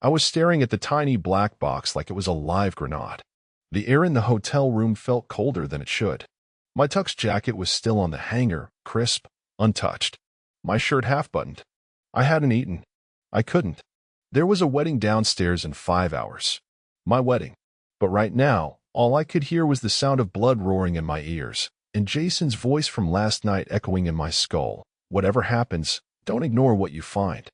I was staring at the tiny black box like it was a live grenade. The air in the hotel room felt colder than it should. My tux jacket was still on the hanger, crisp, untouched. My shirt half-buttoned. I hadn't eaten. I couldn't. There was a wedding downstairs in 5 hours. My wedding. But right now, all I could hear was the sound of blood roaring in my ears, and Jason's voice from last night echoing in my skull. Whatever happens, don't ignore what you find,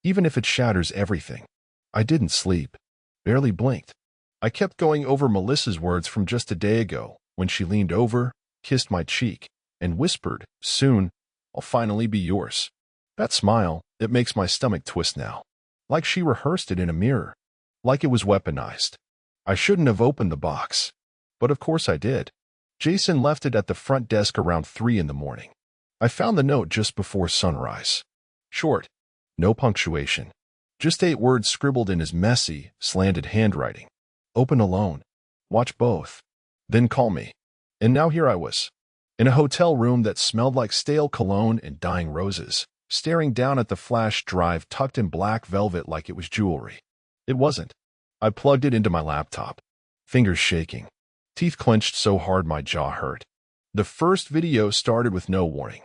even if it shatters everything. I didn't sleep. Barely blinked. I kept going over Melissa's words from just a day ago, when she leaned over, kissed my cheek, and whispered, "Soon, I'll finally be yours." That smile, it makes my stomach twist now. Like she rehearsed it in a mirror. Like it was weaponized. I shouldn't have opened the box. But of course I did. Jason left it at the front desk around 3 in the morning. I found the note just before sunrise. Short. No punctuation. Just 8 words scribbled in his messy, slanted handwriting. Open alone. Watch both. Then call me. And now here I was. In a hotel room that smelled like stale cologne and dying roses, staring down at the flash drive tucked in black velvet like it was jewelry. It wasn't. I plugged it into my laptop. Fingers shaking. Teeth clenched so hard my jaw hurt. The first video started with no warning.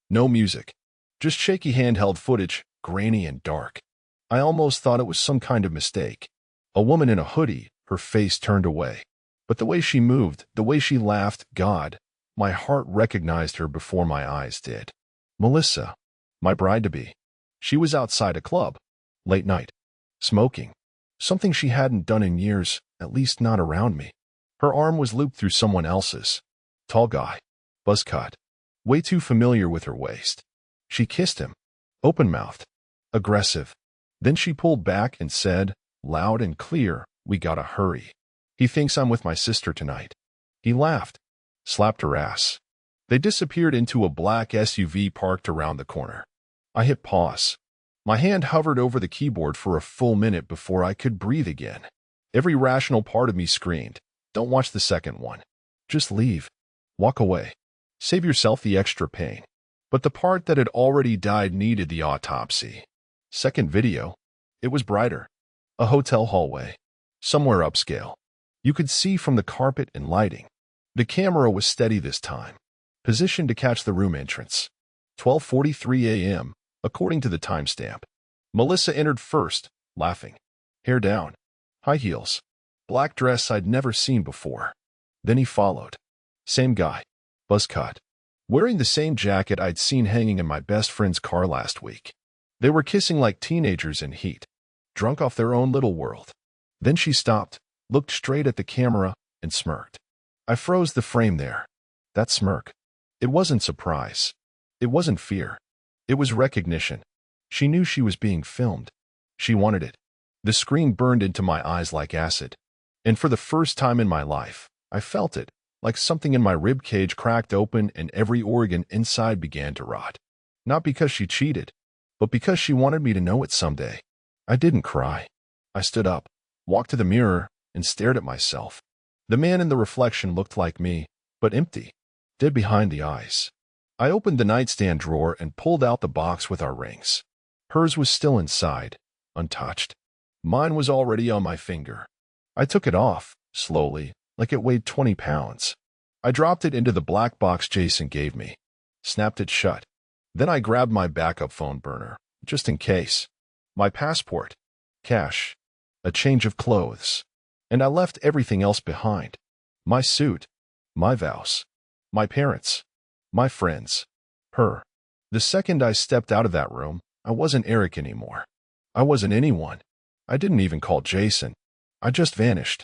No music. Just shaky handheld footage, grainy and dark. I almost thought it was some kind of mistake. A woman in a hoodie, her face turned away. But the way she moved, the way she laughed, God, my heart recognized her before my eyes did. Melissa, my bride-to-be. She was outside a club. Late night. Smoking. Something she hadn't done in years, at least not around me. Her arm was looped through someone else's. Tall guy. Buzz cut. Way too familiar with her waist. She kissed him. Open-mouthed. Aggressive. Then she pulled back and said, loud and clear, "We gotta hurry. He thinks I'm with my sister tonight." He laughed. Slapped her ass. They disappeared into a black SUV parked around the corner. I hit pause. My hand hovered over the keyboard for a full minute before I could breathe again. Every rational part of me screamed, "Don't watch the second one. Just leave. Walk away. Save yourself the extra pain." But the part that had already died needed the autopsy. Second video. It was brighter. A hotel hallway. Somewhere upscale. You could see from the carpet and lighting. The camera was steady this time. Positioned to catch the room entrance. 12:43 a.m., according to the timestamp. Melissa entered first, laughing. Hair down. High heels. Black dress I'd never seen before. Then he followed. Same guy. Buzz cut. Wearing the same jacket I'd seen hanging in my best friend's car last week. They were kissing like teenagers in heat. Drunk off their own little world. Then she stopped, looked straight at the camera, and smirked. I froze the frame there. That smirk. It wasn't surprise. It wasn't fear. It was recognition. She knew she was being filmed. She wanted it. The screen burned into my eyes like acid. And for the first time in my life, I felt it, like something in my rib cage cracked open and every organ inside began to rot. Not because she cheated, but because she wanted me to know it someday. I didn't cry. I stood up, walked to the mirror, and stared at myself. The man in the reflection looked like me, but empty, dead behind the eyes. I opened the nightstand drawer and pulled out the box with our rings. Hers was still inside, untouched. Mine was already on my finger. I took it off, slowly, like it weighed 20 pounds. I dropped it into the black box Jason gave me, snapped it shut. Then I grabbed my backup phone burner, just in case. My passport, cash, a change of clothes. And I left everything else behind. My suit, my vows, my parents, my friends, her. The second I stepped out of that room, I wasn't Eric anymore. I wasn't anyone. I didn't even call Jason. I just vanished.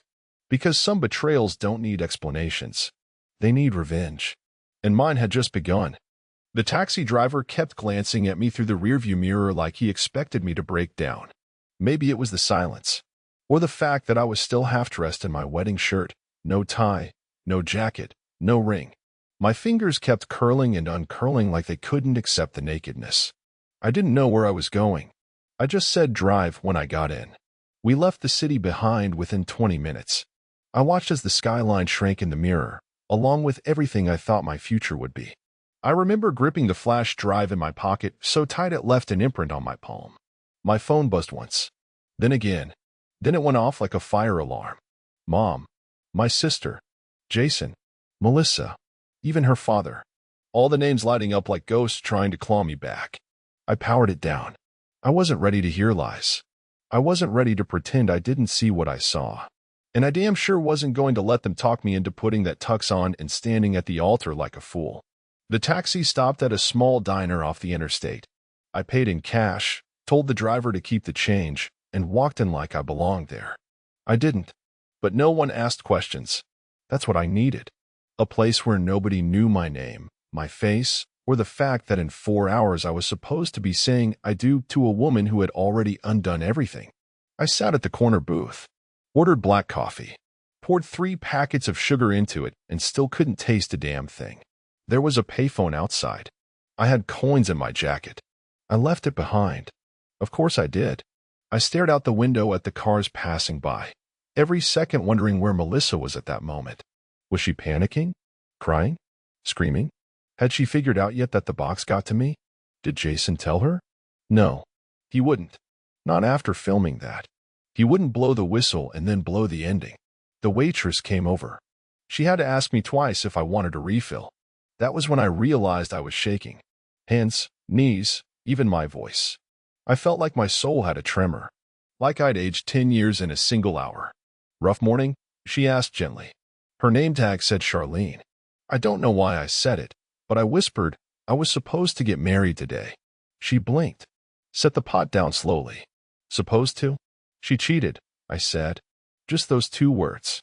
Because some betrayals don't need explanations. They need revenge. And mine had just begun. The taxi driver kept glancing at me through the rearview mirror like he expected me to break down. Maybe it was the silence. Or the fact that I was still half-dressed in my wedding shirt, no tie, no jacket, no ring. My fingers kept curling and uncurling like they couldn't accept the nakedness. I didn't know where I was going. I just said drive when I got in. We left the city behind within 20 minutes. I watched as the skyline shrank in the mirror, along with everything I thought my future would be. I remember gripping the flash drive in my pocket so tight it left an imprint on my palm. My phone buzzed once. Then again. Then it went off like a fire alarm. Mom, my sister, Jason, Melissa, even her father. All the names lighting up like ghosts trying to claw me back. I powered it down. I wasn't ready to hear lies. I wasn't ready to pretend I didn't see what I saw. And I damn sure wasn't going to let them talk me into putting that tux on and standing at the altar like a fool. The taxi stopped at a small diner off the interstate. I paid in cash, told the driver to keep the change, and walked in like I belonged there. I didn't. But no one asked questions. That's what I needed. A place where nobody knew my name, my face, or the fact that in 4 hours I was supposed to be saying I do to a woman who had already undone everything. I sat at the corner booth, ordered black coffee, poured 3 packets of sugar into it, and still couldn't taste a damn thing. There was a payphone outside. I had coins in my jacket. I left it behind. Of course I did. I stared out the window at the cars passing by, every second wondering where Melissa was at that moment. Was she panicking? Crying? Screaming? Had she figured out yet that the box got to me? Did Jason tell her? No, he wouldn't. Not after filming that. He wouldn't blow the whistle and then blow the ending. The waitress came over. She had to ask me twice if I wanted a refill. That was when I realized I was shaking. Hands, knees, even my voice. I felt like my soul had a tremor. Like I'd aged 10 years in a single hour. Rough morning? She asked gently. Her name tag said Charlene. I don't know why I said it, but I whispered, I was supposed to get married today. She blinked. Set the pot down slowly. Supposed to? She cheated, I said. Just those 2 words.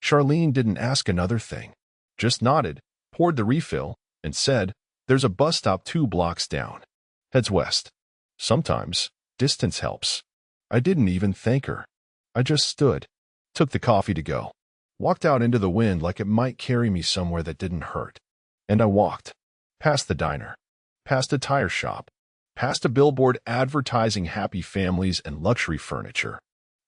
Charlene didn't ask another thing. Just nodded, poured the refill, and said, there's a bus stop 2 blocks down. Heads west. Sometimes, distance helps. I didn't even thank her. I just stood, took the coffee to go, walked out into the wind like it might carry me somewhere that didn't hurt. And I walked, past the diner, past a tire shop, past a billboard advertising happy families and luxury furniture.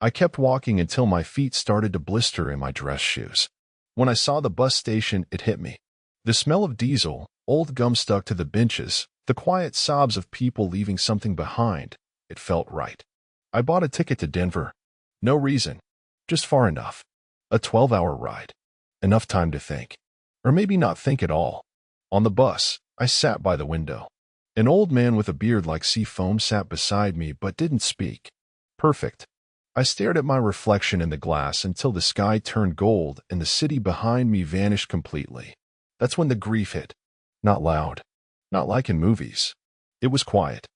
I kept walking until my feet started to blister in my dress shoes. When I saw the bus station, it hit me. The smell of diesel, old gum stuck to the benches, the quiet sobs of people leaving something behind. It felt right. I bought a ticket to Denver. No reason. Just far enough. A 12-hour ride. Enough time to think. Or maybe not think at all. On the bus, I sat by the window. An old man with a beard like sea foam sat beside me but didn't speak. Perfect. I stared at my reflection in the glass until the sky turned gold and the city behind me vanished completely. That's when the grief hit. Not loud. Not like in movies. It was quiet.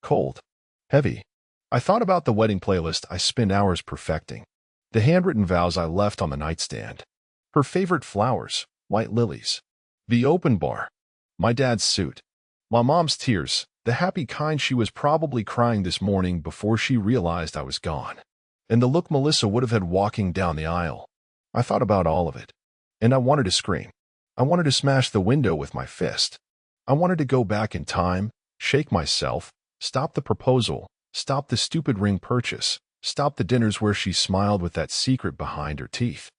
Cold. Heavy. I thought about the wedding playlist I spent hours perfecting. The handwritten vows I left on the nightstand. Her favorite flowers, white lilies. The open bar. My dad's suit. My mom's tears, the happy kind she was probably crying this morning before she realized I was gone. And the look Melissa would have had walking down the aisle. I thought about all of it. And I wanted to scream. I wanted to smash the window with my fist. I wanted to go back in time, shake myself, stop the proposal, stop the stupid ring purchase, stop the dinners where she smiled with that secret behind her teeth.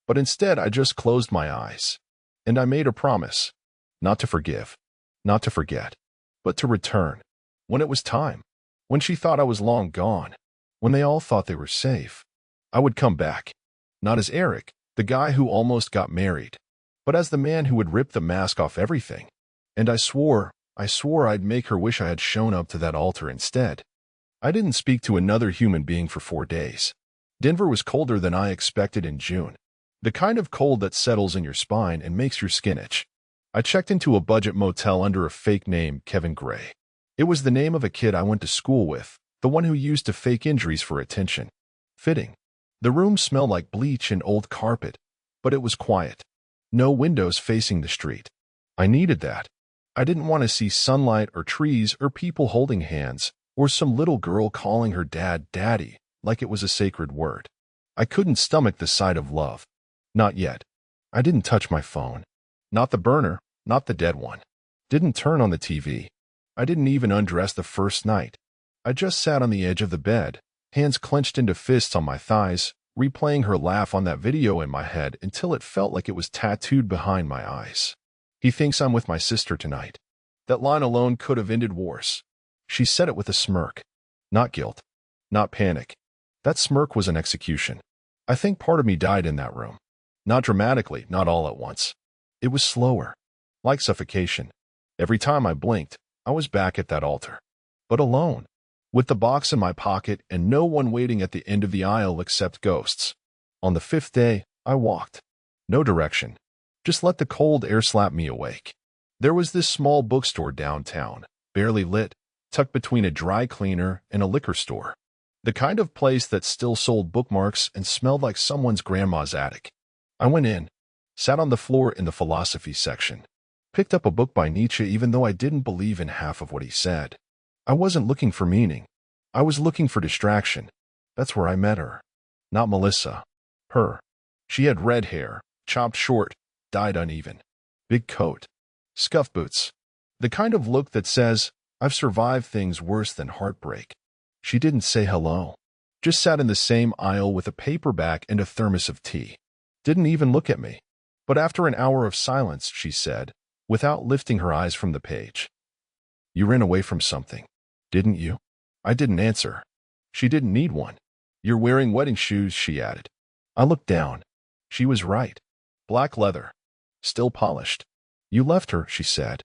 But instead, I just closed my eyes. And I made a promise. Not to forgive. Not to forget. But to return. When it was time. When she thought I was long gone. When they all thought they were safe. I would come back. Not as Eric, the guy who almost got married. But as the man who would rip the mask off everything. And I swore I'd make her wish I had shown up to that altar instead. I didn't speak to another human being for 4 days. Denver was colder than I expected in June. The kind of cold that settles in your spine and makes your skin itch. I checked into a budget motel under a fake name, Kevin Gray. It was the name of a kid I went to school with, the one who used to fake injuries for attention. Fitting. The room smelled like bleach and old carpet, but it was quiet. No windows facing the street. I needed that. I didn't want to see sunlight or trees or people holding hands, or some little girl calling her dad daddy, like it was a sacred word. I couldn't stomach the sight of love. Not yet. I didn't touch my phone. Not the burner, not the dead one. Didn't turn on the TV. I didn't even undress the first night. I just sat on the edge of the bed, hands clenched into fists on my thighs, replaying her laugh on that video in my head until it felt like it was tattooed behind my eyes. He thinks I'm with my sister tonight. That line alone could have ended wars. She said it with a smirk. Not guilt. Not panic. That smirk was an execution. I think part of me died in that room. Not dramatically, not all at once. It was slower, like suffocation. Every time I blinked, I was back at that altar. But alone, with the box in my pocket and no one waiting at the end of the aisle except ghosts. On the 5th day, I walked. No direction. Just let the cold air slap me awake. There was this small bookstore downtown, barely lit, tucked between a dry cleaner and a liquor store. The kind of place that still sold bookmarks and smelled like someone's grandma's attic. I went in, sat on the floor in the philosophy section, picked up a book by Nietzsche even though I didn't believe in half of what he said. I wasn't looking for meaning. I was looking for distraction. That's where I met her. Not Melissa. Her. She had red hair, chopped short, dyed uneven. Big coat. Scuff boots. The kind of look that says, I've survived things worse than heartbreak. She didn't say hello. Just sat in the same aisle with a paperback and a thermos of tea. Didn't even look at me. But after an hour of silence, she said, without lifting her eyes from the page, "You ran away from something, didn't you?" I didn't answer. She didn't need one. "You're wearing wedding shoes," she added. I looked down. She was right. Black leather. Still polished. "You left her," she said.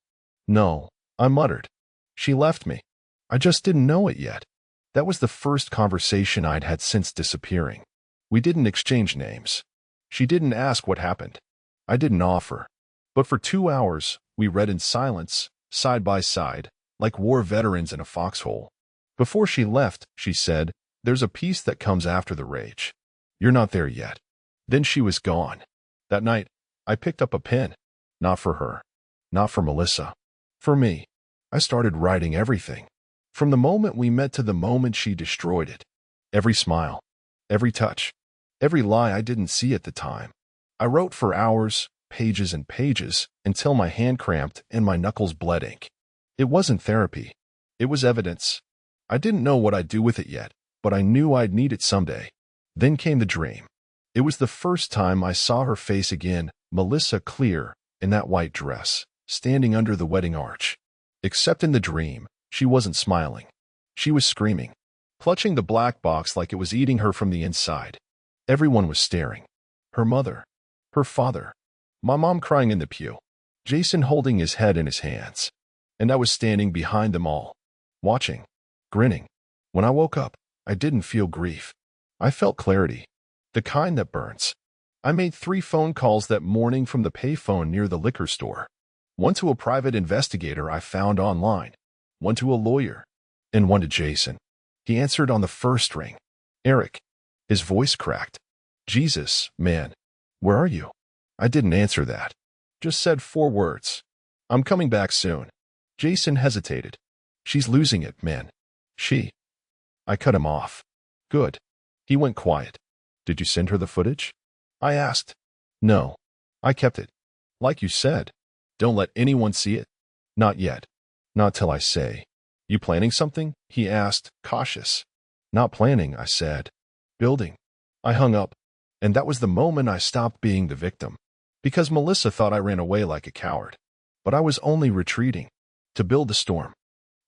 "No," I muttered. "She left me. I just didn't know it yet." That was the first conversation I'd had since disappearing. We didn't exchange names. She didn't ask what happened. I didn't offer. But for 2 hours, we read in silence, side by side, like war veterans in a foxhole. Before she left, she said, "There's a peace that comes after the rage. You're not there yet." Then she was gone. That night, I picked up a pen. Not for her. Not for Melissa. For me. I started writing everything. From the moment we met to the moment she destroyed it. Every smile. Every touch. Every lie I didn't see at the time. I wrote for hours, pages and pages, until my hand cramped and my knuckles bled ink. It wasn't therapy. It was evidence. I didn't know what I'd do with it yet, but I knew I'd need it someday. Then came the dream. It was the first time I saw her face again, Melissa clear, in that white dress, standing under the wedding arch. Except in the dream, she wasn't smiling. She was screaming, clutching the black box like it was eating her from the inside. Everyone was staring. Her mother. Her father. My mom crying in the pew. Jason holding his head in his hands. And I was standing behind them all, watching, grinning. When I woke up, I didn't feel grief. I felt clarity. The kind that burns. I made 3 phone calls that morning from the payphone near the liquor store. One to a private investigator I found online, one to a lawyer, and one to Jason. He answered on the first ring. "Eric." His voice cracked. "Jesus, man, where are you?" I didn't answer that. Just said 4 words. "I'm coming back soon." Jason hesitated. "She's losing it, man." "She." I cut him off. "Good." He went quiet. "Did you send her the footage?" I asked. "No. I kept it. Like you said. Don't let anyone see it." "Not yet. Not till I say." "You planning something?" he asked, cautious. "Not planning," I said. "Building." I hung up, and that was the moment I stopped being the victim. Because Melissa thought I ran away like a coward. But I was only retreating. To build the storm.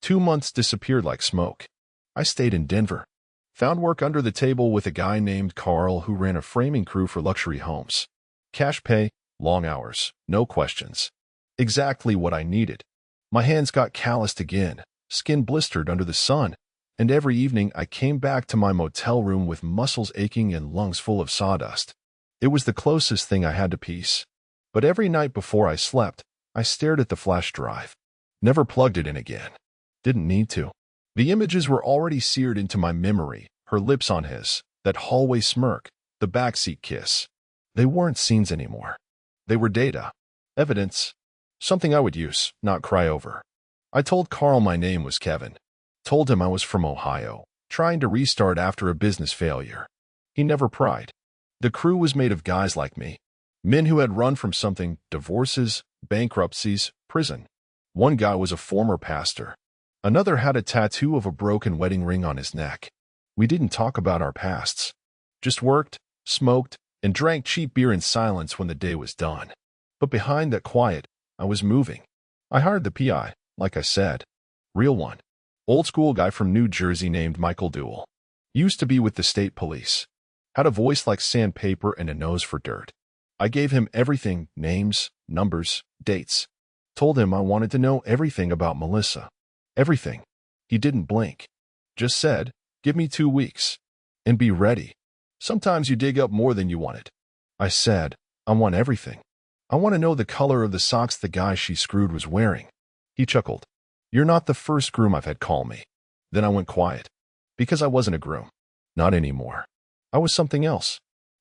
2 months disappeared like smoke. I stayed in Denver. Found work under the table with a guy named Carl who ran a framing crew for luxury homes. Cash pay, long hours, no questions. Exactly what I needed. My hands got calloused again, skin blistered under the sun, and every evening I came back to my motel room with muscles aching and lungs full of sawdust. It was the closest thing I had to peace. But every night before I slept, I stared at the flash drive. Never plugged it in again. Didn't need to. The images were already seared into my memory, her lips on his, that hallway smirk, the backseat kiss. They weren't scenes anymore. They were data. Evidence. Something I would use, not cry over. I told Carl my name was Kevin. Told him I was from Ohio, trying to restart after a business failure. He never pried. The crew was made of guys like me. Men who had run from something, divorces, bankruptcies, prison. One guy was a former pastor. Another had a tattoo of a broken wedding ring on his neck. We didn't talk about our pasts. Just worked, smoked, and drank cheap beer in silence when the day was done. But behind that quiet, I was moving. I hired the PI, like I said. Real one. Old school guy from New Jersey named Michael Duell. Used to be with the state police. Had a voice like sandpaper and a nose for dirt. I gave him everything, names, numbers, dates. Told him I wanted to know everything about Melissa. Everything. He didn't blink. Just said, give me 2 weeks. And be ready. Sometimes you dig up more than you wanted. I said, I want everything. I want to know the color of the socks the guy she screwed was wearing. He chuckled. You're not the first groom I've had call me. Then I went quiet. Because I wasn't a groom. Not anymore. I was something else.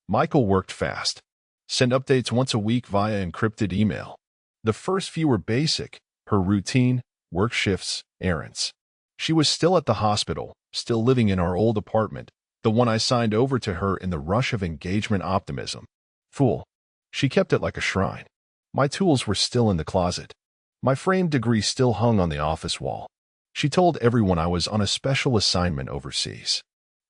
Michael worked fast. Sent updates once a week via encrypted email. The first few were basic, her routine, work shifts, errands. She was still at the hospital, still living in our old apartment, the one I signed over to her in the rush of engagement optimism. Fool. She kept it like a shrine. My tools were still in the closet. My framed degree still hung on the office wall. She told everyone I was on a special assignment overseas.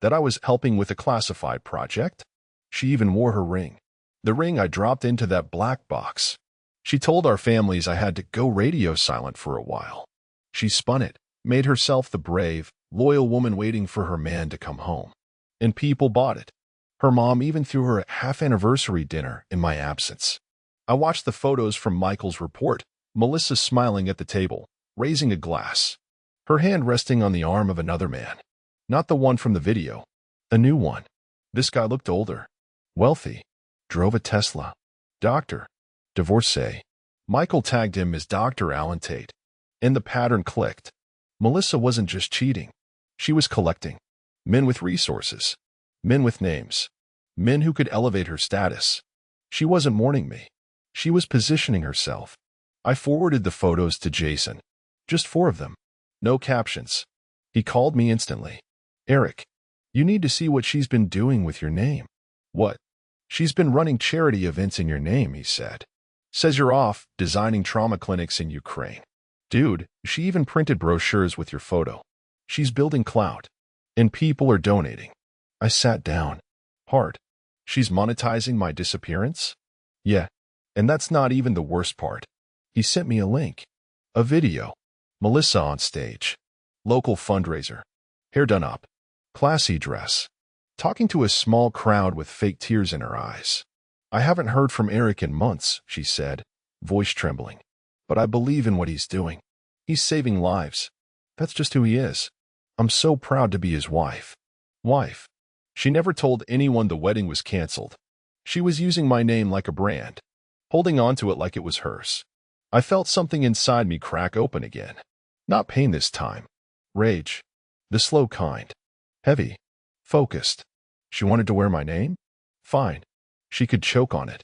That I was helping with a classified project. She even wore her ring. The ring I dropped into that black box. She told our families I had to go radio silent for a while. She spun it, made herself the brave, loyal woman waiting for her man to come home. And people bought it. Her mom even threw her a half-anniversary dinner in my absence. I watched the photos from Michael's report, Melissa smiling at the table, raising a glass. Her hand resting on the arm of another man. Not the one from the video. A new one. This guy looked older. Wealthy. Drove a Tesla. Doctor. Divorcee. Michael tagged him as Dr. Alan Tate. And the pattern clicked. Melissa wasn't just cheating. She was collecting. Men with resources. Men with names. Men who could elevate her status. She wasn't mourning me. She was positioning herself. I forwarded the photos to Jason. Just 4 of them. No captions. He called me instantly. Eric, you need to see what she's been doing with your name. What? She's been running charity events in your name, he said. Says you're off designing trauma clinics in Ukraine. Dude, she even printed brochures with your photo. She's building clout. And people are donating. I sat down. Hard. She's monetizing my disappearance? Yeah. And that's not even the worst part. He sent me a link. A video. Melissa on stage. Local fundraiser. Hair done up. Classy dress. Talking to a small crowd with fake tears in her eyes. I haven't heard from Eric in months, she said, voice trembling. But I believe in what he's doing. He's saving lives. That's just who he is. I'm so proud to be his wife. Wife. She never told anyone the wedding was canceled. She was using my name like a brand. Holding on to it like it was hers. I felt something inside me crack open again. Not pain this time. Rage. The slow kind. Heavy. Focused. She wanted to wear my name? Fine. She could choke on it.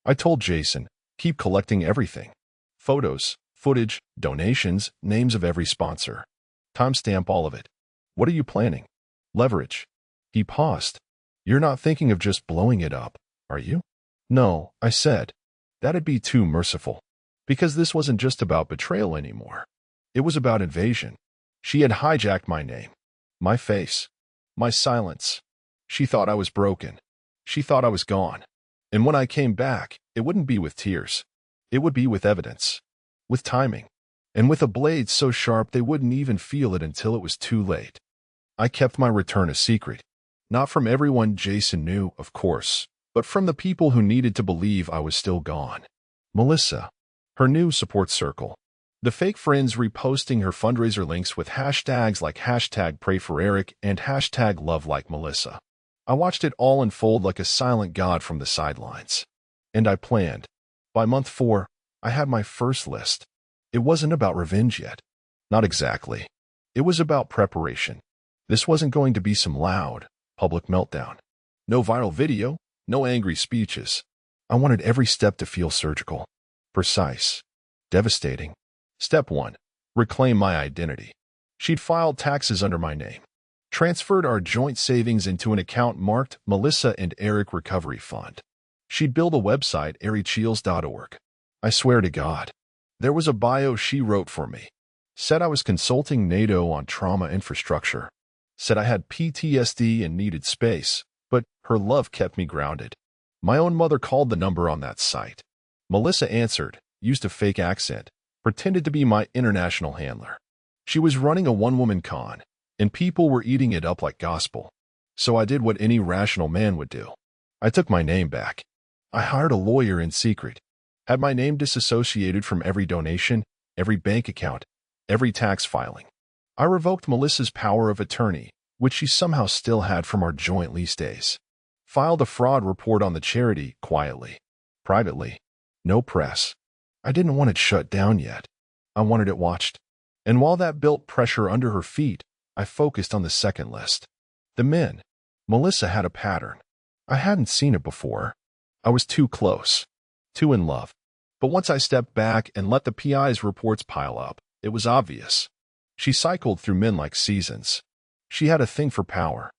I told Jason, keep collecting everything. Photos, footage, donations, names of every sponsor. Timestamp all of it. What are you planning? Leverage. He paused. You're not thinking of just blowing it up, are you? No, I said. That'd be too merciful. Because this wasn't just about betrayal anymore. It was about invasion. She had hijacked my name. My face. My silence. She thought I was broken. She thought I was gone. And when I came back, it wouldn't be with tears. It would be with evidence. With timing. And with a blade so sharp they wouldn't even feel it until it was too late. I kept my return a secret. Not from everyone Jason knew, of course, but from the people who needed to believe I was still gone. Melissa. Her new support circle. The fake friends reposting her fundraiser links with hashtags like hashtag pray for Eric and hashtag love like Melissa. I watched it all unfold like a silent god from the sidelines. And I planned. By month 4, I had my first list. It wasn't about revenge yet. Not exactly. It was about preparation. This wasn't going to be some loud, public meltdown. No viral video, no angry speeches. I wanted every step to feel surgical. Precise. Devastating. Step 1. Reclaim my identity. She'd filed taxes under my name. Transferred our joint savings into an account marked Melissa and Eric Recovery Fund. She'd build a website, ericheels.org. I swear to God. There was a bio she wrote for me. Said I was consulting NATO on trauma infrastructure. Said I had PTSD and needed space, but her love kept me grounded. My own mother called the number on that site. Melissa answered, used a fake accent, pretended to be my international handler. She was running a one-woman con, and people were eating it up like gospel. So I did what any rational man would do. I took my name back. I hired a lawyer in secret, had my name disassociated from every donation, every bank account, every tax filing. I revoked Melissa's power of attorney, which she somehow still had from our joint lease days. Filed a fraud report on the charity, quietly, privately. No press. I didn't want it shut down yet. I wanted it watched. And while that built pressure under her feet, I focused on the second list. The men. Melissa had a pattern. I hadn't seen it before. I was too close. Too in love. But once I stepped back and let the PI's reports pile up, it was obvious. She cycled through men like seasons. She had a thing for power.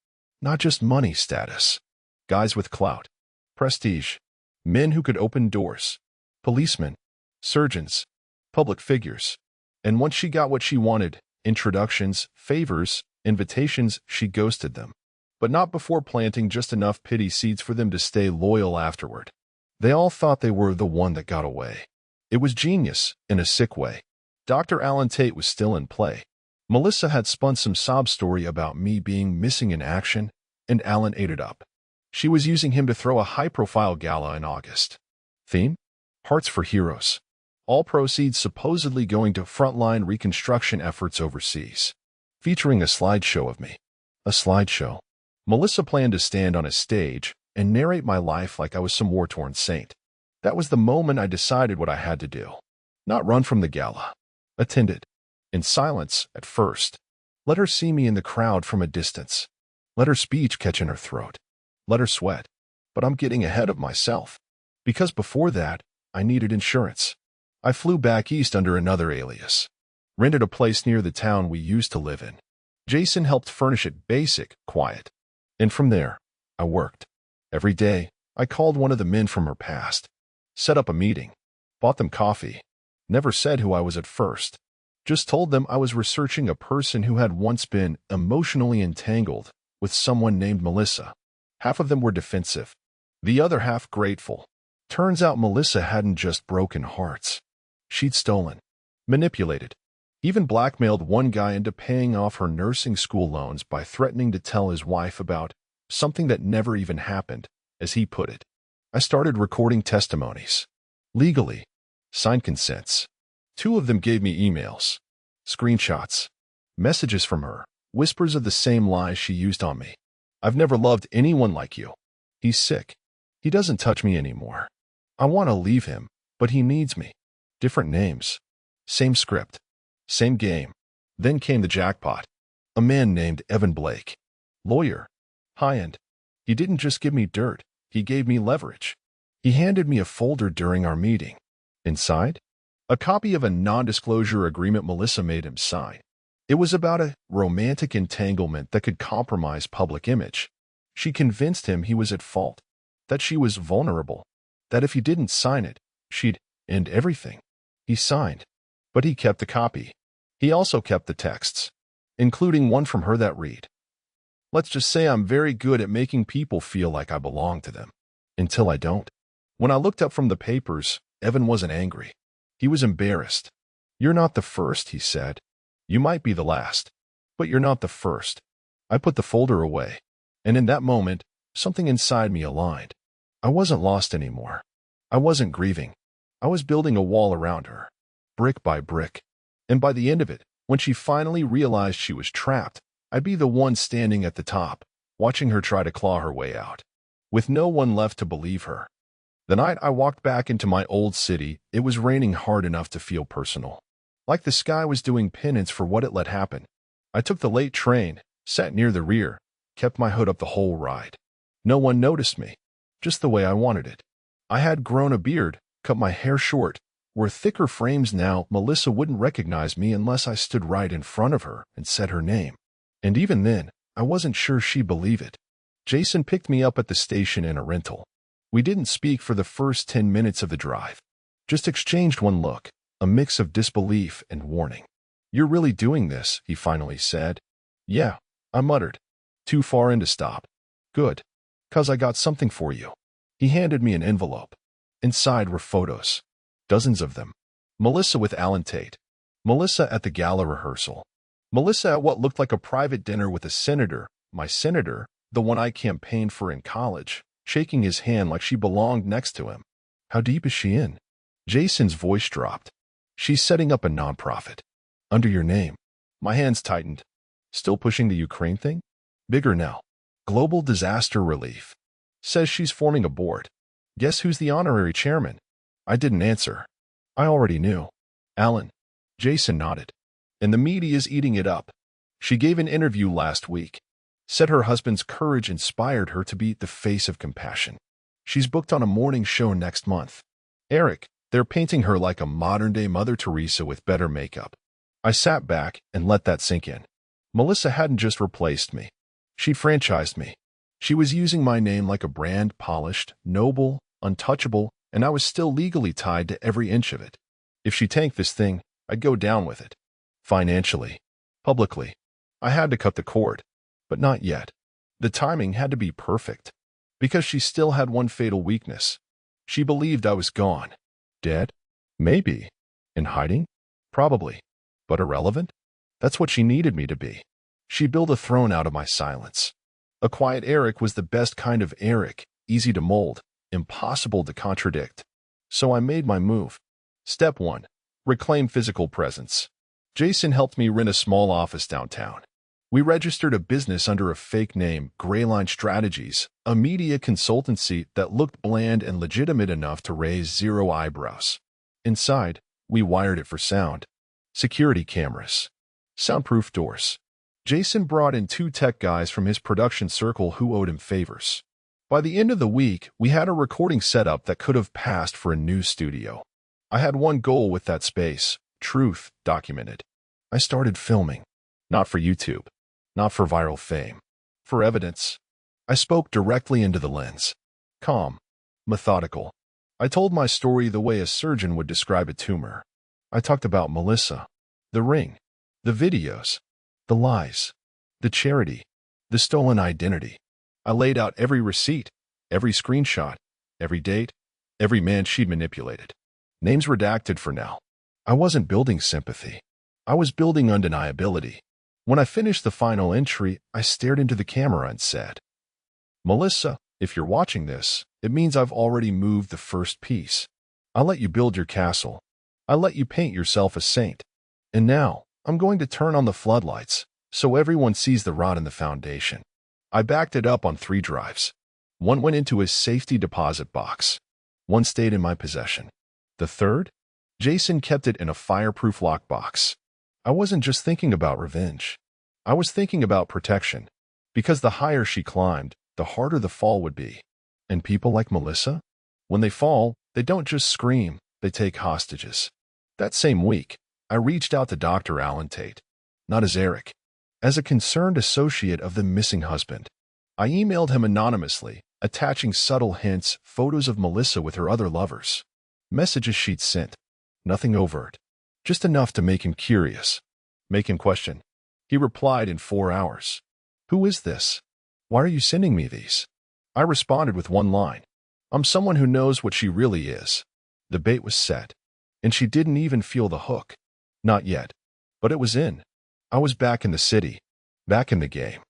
Not just money status. Guys with clout. Prestige. Men who could open doors. Policemen. Surgeons. Public figures. And once she got what she wanted, introductions, favors, invitations, she ghosted them. But not before planting just enough pity seeds for them to stay loyal afterward. They all thought they were the one that got away. It was genius, in a sick way. Dr. Alan Tate was still in play. Melissa had spun some sob story about me being missing in action, and Alan ate it up. She was using him to throw a high-profile gala in August. Theme? Hearts for Heroes. All proceeds supposedly going to frontline reconstruction efforts overseas. Featuring a slideshow of me. A slideshow. Melissa planned to stand on a stage and narrate my life like I was some war-torn saint. That was the moment I decided what I had to do. Not run from the gala. Attend it. In silence, at first. Let her see me in the crowd from a distance. Let her speech catch in her throat. Let her sweat. But I'm getting ahead of myself. Because before that, I needed insurance. I flew back east under another alias. Rented a place near the town we used to live in. Jason helped furnish it basic, quiet. And from there, I worked. Every day, I called one of the men from her past. Set up a meeting. Bought them coffee. Never said who I was at first. Just told them I was researching a person who had once been emotionally entangled with someone named Melissa. Half of them were defensive. The other half grateful. Turns out Melissa hadn't just broken hearts. She'd stolen. Manipulated. Even blackmailed one guy into paying off her nursing school loans by threatening to tell his wife about something that never even happened, as he put it. I started recording testimonies. Legally. Signed consents. 2 of them gave me emails. Screenshots. Messages from her. Whispers of the same lies she used on me. I've never loved anyone like you. He's sick. He doesn't touch me anymore. I want to leave him, but he needs me. Different names. Same script. Same game. Then came the jackpot. A man named Evan Blake. Lawyer. High-end. He didn't just give me dirt. He gave me leverage. He handed me a folder during our meeting. Inside? A copy of a non-disclosure agreement Melissa made him sign. It was about a romantic entanglement that could compromise public image. She convinced him he was at fault. That she was vulnerable. That if he didn't sign it, she'd end everything. He signed. But he kept the copy. He also kept the texts, including one from her that read, "Let's just say I'm very good at making people feel like I belong to them. Until I don't." When I looked up from the papers, Evan wasn't angry. He was embarrassed. "You're not the first," he said. "You might be the last, but you're not the first." I put the folder away, and in that moment, something inside me aligned. I wasn't lost anymore. I wasn't grieving. I was building a wall around her, brick by brick. And by the end of it, when she finally realized she was trapped, I'd be the one standing at the top, watching her try to claw her way out, with no one left to believe her. The night I walked back into my old city, it was raining hard enough to feel personal. Like the sky was doing penance for what it let happen. I took the late train, sat near the rear, kept my hood up the whole ride. No one noticed me, just the way I wanted it. I had grown a beard, cut my hair short, wore thicker frames now. Melissa wouldn't recognize me unless I stood right in front of her and said her name. And even then, I wasn't sure she'd believe it. Jason picked me up at the station in a rental. We didn't speak for the first 10 minutes of the drive. Just exchanged one look, a mix of disbelief and warning. "You're really doing this," he finally said. "Yeah," I muttered. "Too far in to stop." "Good. 'Cause I got something for you." He handed me an envelope. Inside were photos. Dozens of them. Melissa with Alan Tate. Melissa at the gala rehearsal. Melissa at what looked like a private dinner with a senator, my senator, the one I campaigned for in college, shaking his hand like she belonged next to him. How deep is she in? Jason's voice dropped. She's setting up a nonprofit. Under your name. My hands tightened. Still pushing the Ukraine thing? Bigger now. Global Disaster Relief. Says she's forming a board. Guess who's the honorary chairman? I didn't answer. I already knew. Alan. Jason nodded. And the media's eating it up. She gave an interview last week. Said her husband's courage inspired her to be the face of compassion. She's booked on a morning show next month. Eric, they're painting her like a modern-day Mother Teresa with better makeup. I sat back and let that sink in. Melissa hadn't just replaced me. She franchised me. She was using my name like a brand, polished, noble, untouchable, and I was still legally tied to every inch of it. If she tanked this thing, I'd go down with it. Financially. Publicly. I had to cut the cord. But not yet. The timing had to be perfect. Because she still had one fatal weakness. She believed I was gone. Dead? Maybe. In hiding? Probably. But irrelevant? That's what she needed me to be. She built a throne out of my silence. A quiet Eric was the best kind of Eric, easy to mold, impossible to contradict. So I made my move. Step 1. Reclaim physical presence. Jason helped me rent a small office downtown. We registered a business under a fake name, Grayline Strategies, a media consultancy that looked bland and legitimate enough to raise 0 eyebrows. Inside, we wired it for sound. Security cameras. Soundproof doors. Jason brought in 2 tech guys from his production circle who owed him favors. By the end of the week, we had a recording setup that could have passed for a news studio. I had one goal with that space: truth documented. I started filming. Not for YouTube. Not for viral fame. For evidence. I spoke directly into the lens. Calm. Methodical. I told my story the way a surgeon would describe a tumor. I talked about Melissa. The ring. The videos. The lies. The charity. The stolen identity. I laid out every receipt. Every screenshot. Every date. Every man she'd manipulated. Names redacted for now. I wasn't building sympathy. I was building undeniability. When I finished the final entry, I stared into the camera and said, Melissa, if you're watching this, it means I've already moved the first piece. I'll let you build your castle. I'll let you paint yourself a saint. And now, I'm going to turn on the floodlights, so everyone sees the rot in the foundation. I backed it up on 3 drives. One went into his safety deposit box. One stayed in my possession. The third? Jason kept it in a fireproof lockbox. I wasn't just thinking about revenge. I was thinking about protection. Because the higher she climbed, the harder the fall would be. And people like Melissa? When they fall, they don't just scream, they take hostages. That same week, I reached out to Dr. Alan Tate. Not as Eric. As a concerned associate of the missing husband. I emailed him anonymously, attaching subtle hints, photos of Melissa with her other lovers. Messages she'd sent. Nothing overt. Just enough to make him curious. Make him question. He replied in 4 hours. Who is this? Why are you sending me these? I responded with one line. I'm someone who knows what she really is. The bait was set. And she didn't even feel the hook. Not yet. But it was in. I was back in the city. Back in the game.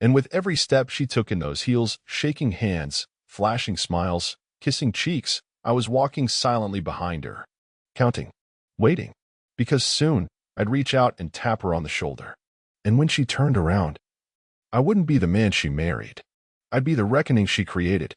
And with every step she took in those heels, shaking hands, flashing smiles, kissing cheeks, I was walking silently behind her. Counting. Waiting. Because soon, I'd reach out and tap her on the shoulder. And when she turned around, I wouldn't be the man she married. I'd be the reckoning she created.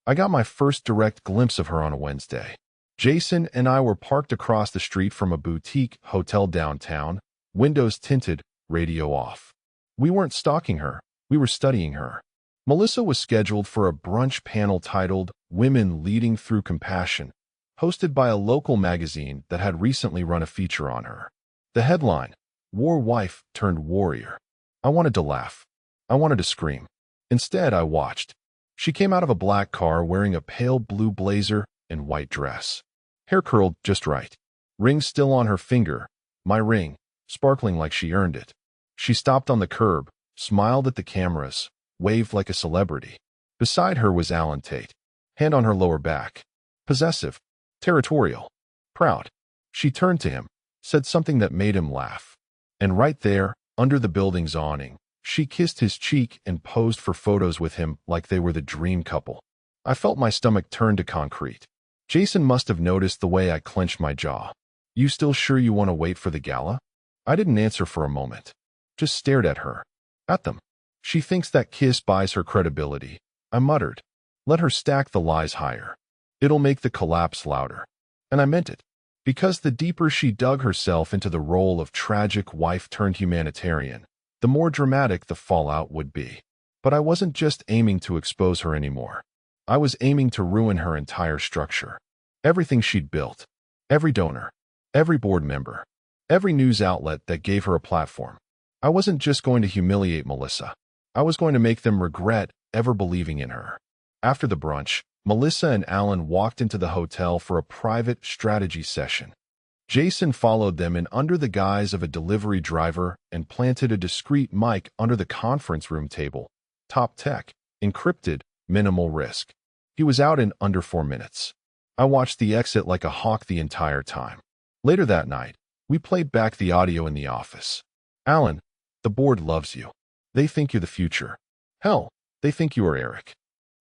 I got my first direct glimpse of her on a Wednesday. Jason and I were parked across the street from a boutique hotel downtown, windows tinted, radio off. We weren't stalking her, we were studying her. Melissa was scheduled for a brunch panel titled Women Leading Through Compassion, hosted by a local magazine that had recently run a feature on her. The headline, War Wife Turned Warrior. I wanted to laugh. I wanted to scream. Instead, I watched. She came out of a black car wearing a pale blue blazer and white dress. Hair curled just right. Ring still on her finger. My ring, sparkling like she earned it. She stopped on the curb, smiled at the cameras, waved like a celebrity. Beside her was Alan Tate, hand on her lower back. Possessive. Territorial. Proud. She turned to him, said something that made him laugh. And right there, under the building's awning, She kissed his cheek and posed for photos with him like they were the dream couple. I felt my stomach turn to concrete. Jason must have noticed the way I clenched my jaw. "You still sure you want to wait for the gala?" I didn't answer for a moment. Just stared at her. At them. "She thinks that kiss buys her credibility," I muttered. "Let her stack the lies higher. It'll make the collapse louder." And I meant it. Because the deeper she dug herself into the role of tragic wife turned humanitarian, the more dramatic the fallout would be. But I wasn't just aiming to expose her anymore. I was aiming to ruin her entire structure. Everything she'd built. Every donor. Every board member. Every news outlet that gave her a platform. I wasn't just going to humiliate Melissa. I was going to make them regret ever believing in her. After the brunch, Melissa and Alan walked into the hotel for a private strategy session. Jason followed them in under the guise of a delivery driver and planted a discreet mic under the conference room table. Top tech, encrypted, minimal risk. He was out in under 4 minutes. I watched the exit like a hawk the entire time. Later that night, we played back the audio in the office. "Alan, the board loves you. They think you're the future. Hell, they think you are Eric."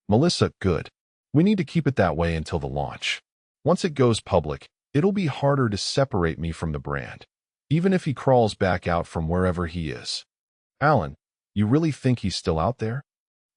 "Melissa, good. We need to keep it that way until the launch. Once it goes public, it'll be harder to separate me from the brand, even if he crawls back out from wherever he is." "Alan, you really think he's still out there?"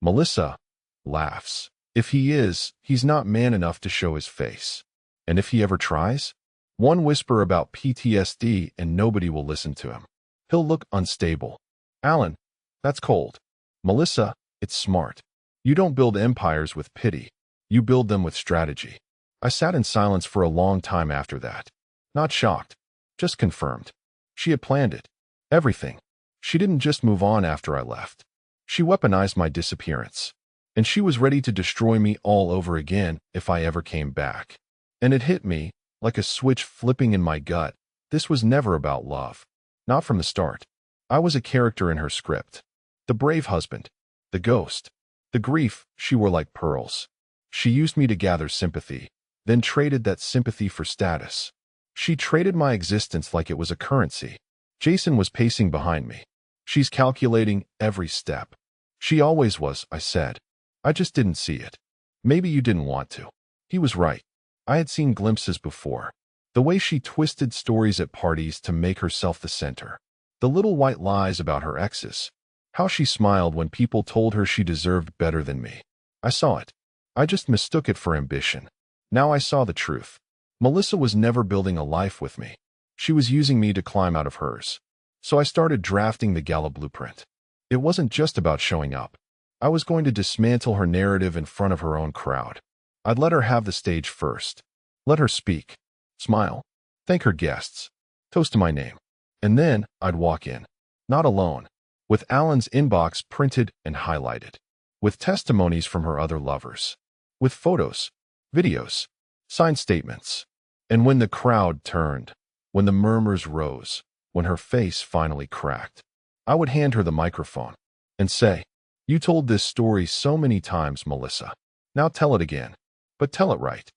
Melissa laughs. "If he is, he's not man enough to show his face. And if he ever tries, one whisper about PTSD and nobody will listen to him. He'll look unstable." "Alan, that's cold." "Melissa, it's smart. You don't build empires with pity. You build them with strategy." I sat in silence for a long time after that. Not shocked, just confirmed. She had planned it. Everything. She didn't just move on after I left. She weaponized my disappearance. And she was ready to destroy me all over again if I ever came back. And it hit me, like a switch flipping in my gut. This was never about love. Not from the start. I was a character in her script. The brave husband. The ghost. The grief she wore like pearls. She used me to gather sympathy, then traded that sympathy for status. She traded my existence like it was a currency. Jason was pacing behind me. "She's calculating every step." "She always was," I said. "I just didn't see it." "Maybe you didn't want to." He was right. I had seen glimpses before. The way she twisted stories at parties to make herself the center. The little white lies about her exes. How she smiled when people told her she deserved better than me. I saw it. I just mistook it for ambition. Now I saw the truth. Melissa was never building a life with me. She was using me to climb out of hers. So I started drafting the gala blueprint. It wasn't just about showing up. I was going to dismantle her narrative in front of her own crowd. I'd let her have the stage first. Let her speak. Smile. Thank her guests. Toast to my name. And then I'd walk in. Not alone. With Alan's inbox printed and highlighted. With testimonies from her other lovers. With photos, videos, signed statements. And when the crowd turned, when the murmurs rose, when her face finally cracked, I would hand her the microphone and say, "You told this story so many times, Melissa. Now tell it again. But tell it right.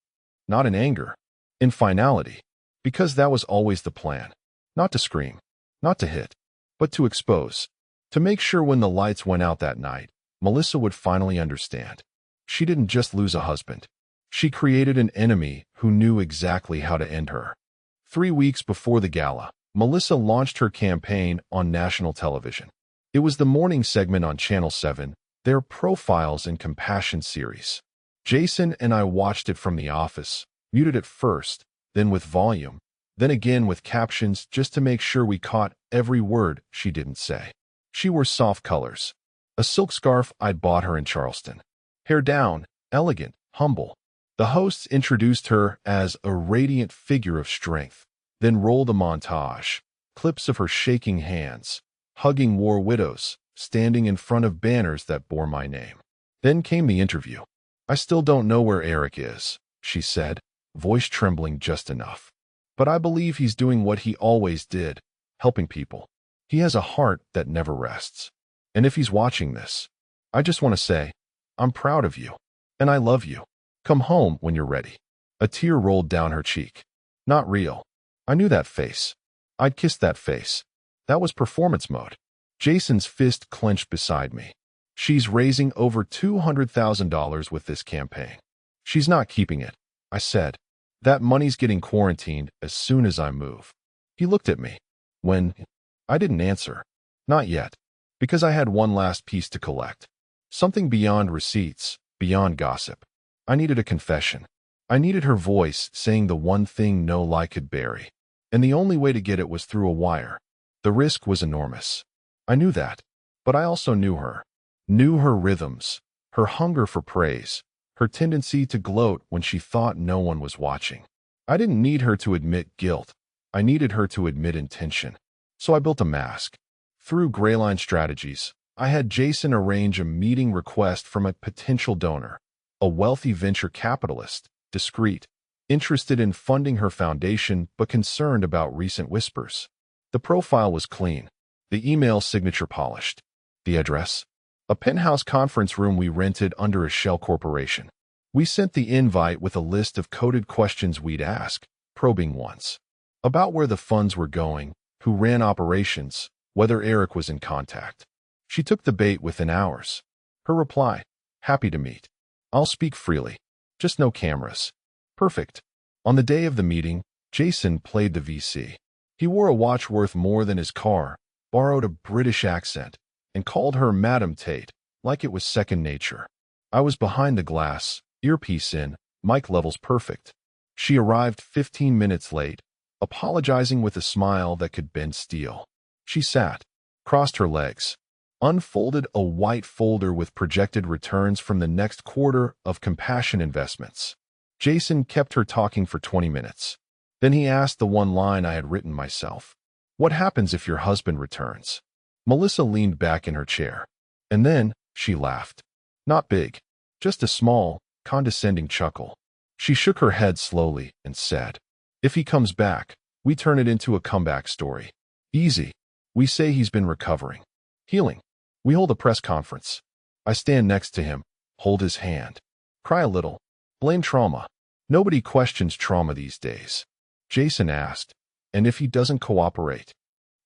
Not in anger. In finality. Because that was always the plan. Not to scream. Not to hit. But to expose. To make sure when the lights went out that night, Melissa would finally understand. She didn't just lose a husband. She created an enemy who knew exactly how to end her." 3 weeks before the gala, Melissa launched her campaign on national television. It was the morning segment on Channel 7, their Profiles and Compassion series. Jason and I watched it from the office, muted at first, then with volume, then again with captions just to make sure we caught every word she didn't say. She wore soft colors. A silk scarf I'd bought her in Charleston. Hair down, elegant, humble. The hosts introduced her as a radiant figure of strength, then rolled a montage, clips of her shaking hands, hugging war widows, standing in front of banners that bore my name. Then came the interview. "I still don't know where Eric is," she said, voice trembling just enough. "But I believe he's doing what he always did, helping people. He has a heart that never rests. And if he's watching this, I just want to say, I'm proud of you. And I love you. Come home when you're ready." A tear rolled down her cheek. Not real. I knew that face. I'd kissed that face. That was performance mode. Jason's fist clenched beside me. She's raising over $200,000 with this campaign. She's not keeping it, I said. That money's getting quarantined as soon as I move. He looked at me. When? I didn't answer. Not yet. Because I had one last piece to collect. Something beyond receipts, beyond gossip. I needed a confession. I needed her voice saying the one thing no lie could bury. And the only way to get it was through a wire. The risk was enormous. I knew that. But I also knew her. Knew her rhythms, her hunger for praise, her tendency to gloat when she thought no one was watching. I didn't need her to admit guilt. I needed her to admit intention. So I built a mask. Through Greyline strategies, I had Jason arrange a meeting request from a potential donor, a wealthy venture capitalist, discreet, interested in funding her foundation but concerned about recent whispers. The profile was clean, the email signature polished. The address? A penthouse conference room we rented under a shell corporation. We sent the invite with a list of coded questions we'd ask, probing ones. About where the funds were going, who ran operations, whether Eric was in contact. She took the bait within hours. Her reply, happy to meet. I'll speak freely. Just no cameras. Perfect. On the day of the meeting, Jason played the VC. He wore a watch worth more than his car, borrowed a British accent, and called her Madam Tate, like it was second nature. I was behind the glass, earpiece in, mic levels perfect. She arrived 15 minutes late, apologizing with a smile that could bend steel. She sat, crossed her legs, unfolded a white folder with projected returns from the next quarter of Compassion Investments. Jason kept her talking for 20 minutes. Then he asked the one line I had written myself. What happens if your husband returns? Melissa leaned back in her chair. And then, she laughed. Not big. Just a small, condescending chuckle. She shook her head slowly and said, if he comes back, we turn it into a comeback story. Easy. We say he's been recovering. Healing. We hold a press conference. I stand next to him, hold his hand. Cry a little. Blame trauma. Nobody questions trauma these days. Jason asked, and if he doesn't cooperate?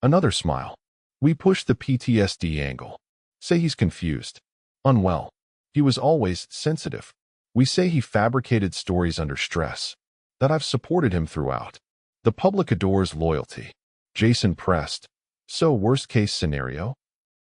Another smile. We push the PTSD angle. Say he's confused. Unwell. He was always sensitive. We say he fabricated stories under stress. That I've supported him throughout. The public adores loyalty. Jason pressed. So worst case scenario?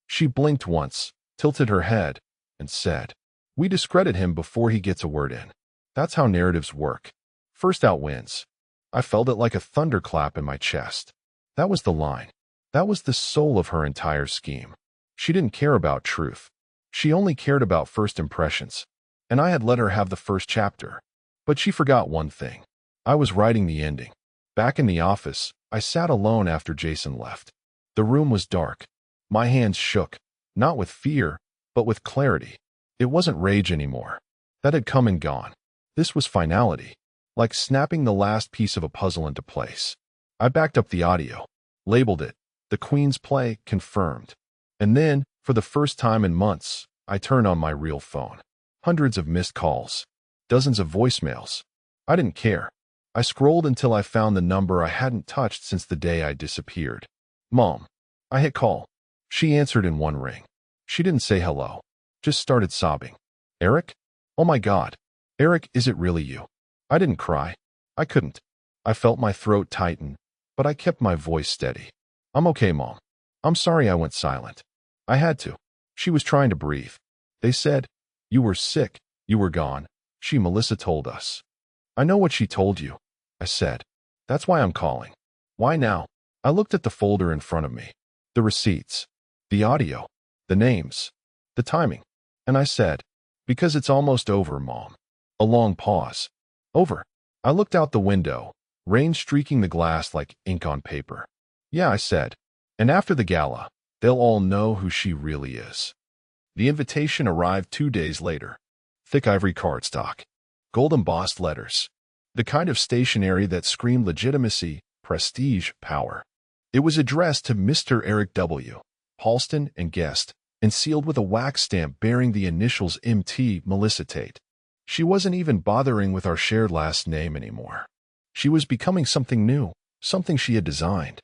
She blinked once, tilted her head, and said, we discredit him before he gets a word in. That's how narratives work. First out wins. I felt it like a thunderclap in my chest. That was the line. That was the soul of her entire scheme. She didn't care about truth. She only cared about first impressions. And I had let her have the first chapter. But she forgot one thing. I was writing the ending. Back in the office, I sat alone after Jason left. The room was dark. My hands shook, not with fear, but with clarity. It wasn't rage anymore. That had come and gone. This was finality, like snapping the last piece of a puzzle into place. I backed up the audio, labeled it, The Queen's Play Confirmed. And then, for the first time in months, I turned on my real phone. Hundreds of missed calls. Dozens of voicemails. I didn't care. I scrolled until I found the number I hadn't touched since the day I disappeared. Mom. I hit call. She answered in one ring. She didn't say hello. Just started sobbing. Eric? Oh my God. Eric, is it really you? I didn't cry. I couldn't. I felt my throat tighten, but I kept my voice steady. I'm okay, Mom. I'm sorry I went silent. I had to. She was trying to breathe. They said, you were sick, you were gone. Melissa told us. I know what she told you, I said. That's why I'm calling. Why now? I looked at the folder in front of me. The receipts. The audio. The names. The timing. And I said, because it's almost over, Mom. A long pause. Over. I looked out the window, rain streaking the glass like ink on paper. Yeah, I said. And after the gala, they'll all know who she really is. The invitation arrived 2 days later. Thick ivory cardstock. Gold embossed letters. The kind of stationery that screamed legitimacy, prestige, power. It was addressed to Mr. Eric W. Halston and guest, and sealed with a wax stamp bearing the initials MT Melissa Tate. She wasn't even bothering with our shared last name anymore. She was becoming something new, something she had designed.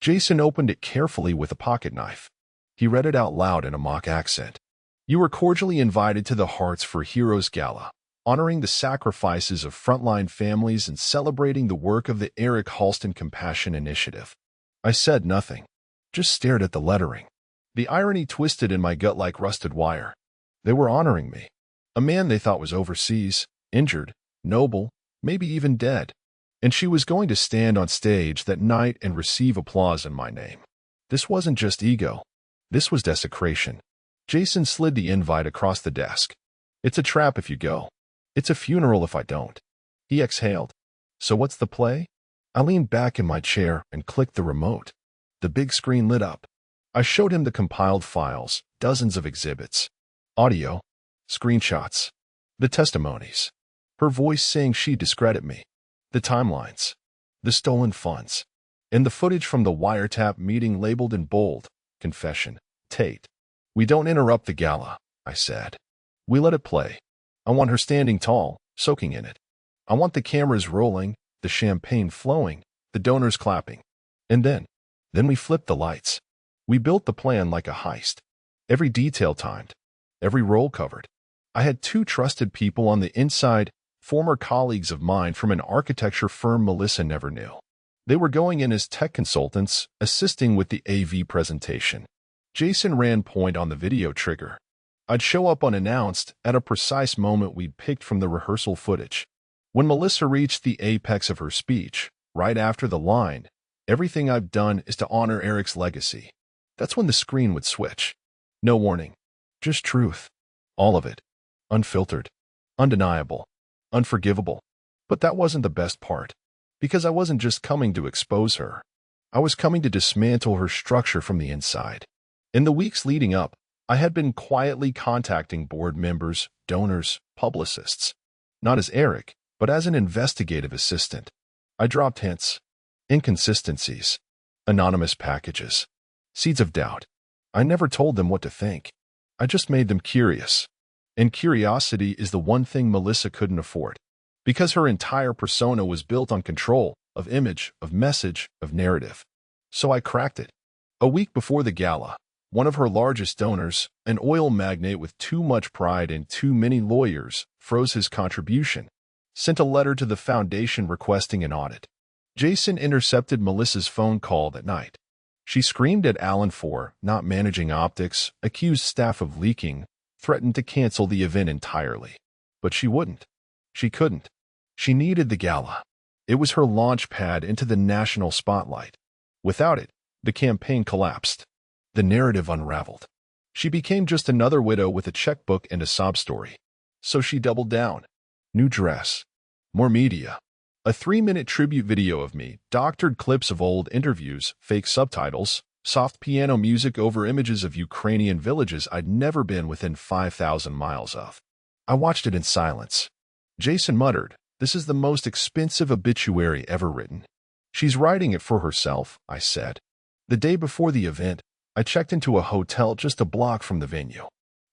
Jason opened it carefully with a pocket knife. He read it out loud in a mock accent. You were cordially invited to the Hearts for Heroes Gala, honoring the sacrifices of frontline families and celebrating the work of the Eric Halston Compassion Initiative. I said nothing, just stared at the lettering. The irony twisted in my gut like rusted wire. They were honoring me, a man they thought was overseas, injured, noble, maybe even dead. And she was going to stand on stage that night and receive applause in my name. This wasn't just ego. This was desecration. Jason slid the invite across the desk. It's a trap if you go. It's a funeral if I don't. He exhaled. So what's the play? I leaned back in my chair and clicked the remote. The big screen lit up. I showed him the compiled files, dozens of exhibits. Audio, screenshots, the testimonies. Her voice saying she'd discredit me. The timelines, the stolen funds, and the footage from the wiretap meeting labeled in bold, confession, Tate. We don't interrupt the gala, I said. We let it play. I want her standing tall, soaking in it. I want the cameras rolling, the champagne flowing, the donors clapping. And then we flipped the lights. We built the plan like a heist. Every detail timed, every role covered. I had two trusted people on the inside, former colleagues of mine from an architecture firm Melissa never knew. They were going in as tech consultants, assisting with the AV presentation. Jason ran point on the video trigger. I'd show up unannounced at a precise moment we'd picked from the rehearsal footage. When Melissa reached the apex of her speech, right after the line, everything I've done is to honor Eric's legacy. That's when the screen would switch. No warning. Just truth. All of it. Unfiltered. Undeniable. Unforgivable. But that wasn't the best part. Because I wasn't just coming to expose her. I was coming to dismantle her structure from the inside. In the weeks leading up, I had been quietly contacting board members, donors, publicists. Not as Eric, but as an investigative assistant. I dropped hints, inconsistencies, anonymous packages, seeds of doubt. I never told them what to think. I just made them curious. And curiosity is the one thing Melissa couldn't afford. Because her entire persona was built on control, of image, of message, of narrative. So I cracked it. A week before the gala, one of her largest donors, an oil magnate with too much pride and too many lawyers, froze his contribution, sent a letter to the foundation requesting an audit. Jason intercepted Melissa's phone call that night. She screamed at Alan for not managing optics, accused staff of leaking, threatened to cancel the event entirely. But she wouldn't. She couldn't. She needed the gala. It was her launch pad into the national spotlight. Without it, the campaign collapsed. The narrative unraveled. She became just another widow with a checkbook and a sob story. So she doubled down. New dress. More media. A 3-minute tribute video of me, doctored clips of old interviews, fake subtitles, soft piano music over images of Ukrainian villages I'd never been within 5,000 miles of. I watched it in silence. Jason muttered, "This is the most expensive obituary ever written." "She's writing it for herself," I said. The day before the event, I checked into a hotel just a block from the venue.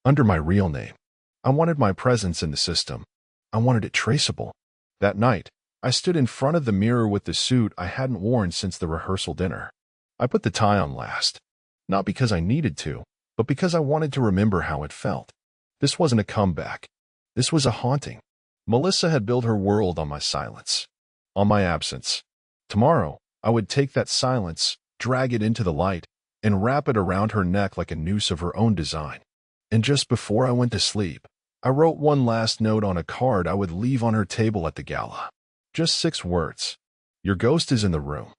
Under my real name. I wanted my presence in the system. I wanted it traceable. That night, I stood in front of the mirror with the suit I hadn't worn since the rehearsal dinner. I put the tie on last. Not because I needed to, but because I wanted to remember how it felt. This wasn't a comeback. This was a haunting. Melissa had built her world on my silence. On my absence. Tomorrow, I would take that silence, drag it into the light, and wrap it around her neck like a noose of her own design. And just before I went to sleep, I wrote one last note on a card I would leave on her table at the gala. Just 6 words. Your ghost is in the room.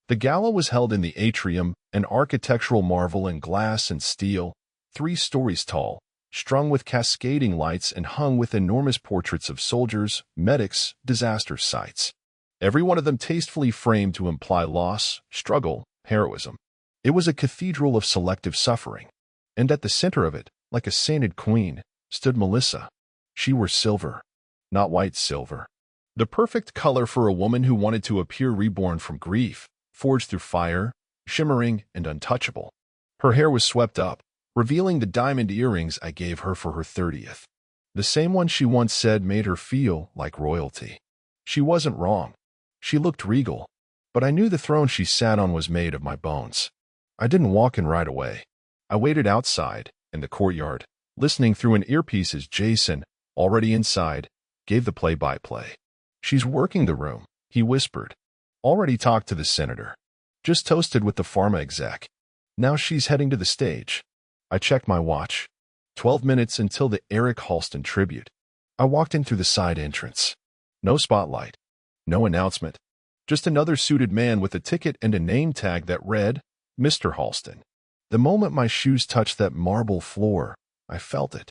The gala was held in the atrium, an architectural marvel in glass and steel, 3 stories tall, strung with cascading lights and hung with enormous portraits of soldiers, medics, disaster sites. Every one of them tastefully framed to imply loss, struggle, heroism. It was a cathedral of selective suffering. And at the center of it, like a sainted queen, stood Melissa. She wore silver, not white silver. The perfect color for a woman who wanted to appear reborn from grief, forged through fire, shimmering and untouchable. Her hair was swept up, revealing the diamond earrings I gave her for her 30th. The same one she once said made her feel like royalty. She wasn't wrong. She looked regal. But I knew the throne she sat on was made of my bones. I didn't walk in right away. I waited outside, in the courtyard, listening through an earpiece as Jason, already inside, gave the play-by-play. "She's working the room," he whispered. "Already talked to the senator. Just toasted with the pharma exec. Now she's heading to the stage." I checked my watch. 12 minutes until the Eric Halston tribute. I walked in through the side entrance. No spotlight. No announcement. Just another suited man with a ticket and a name tag that read, Mr. Halston. The moment my shoes touched that marble floor, I felt it.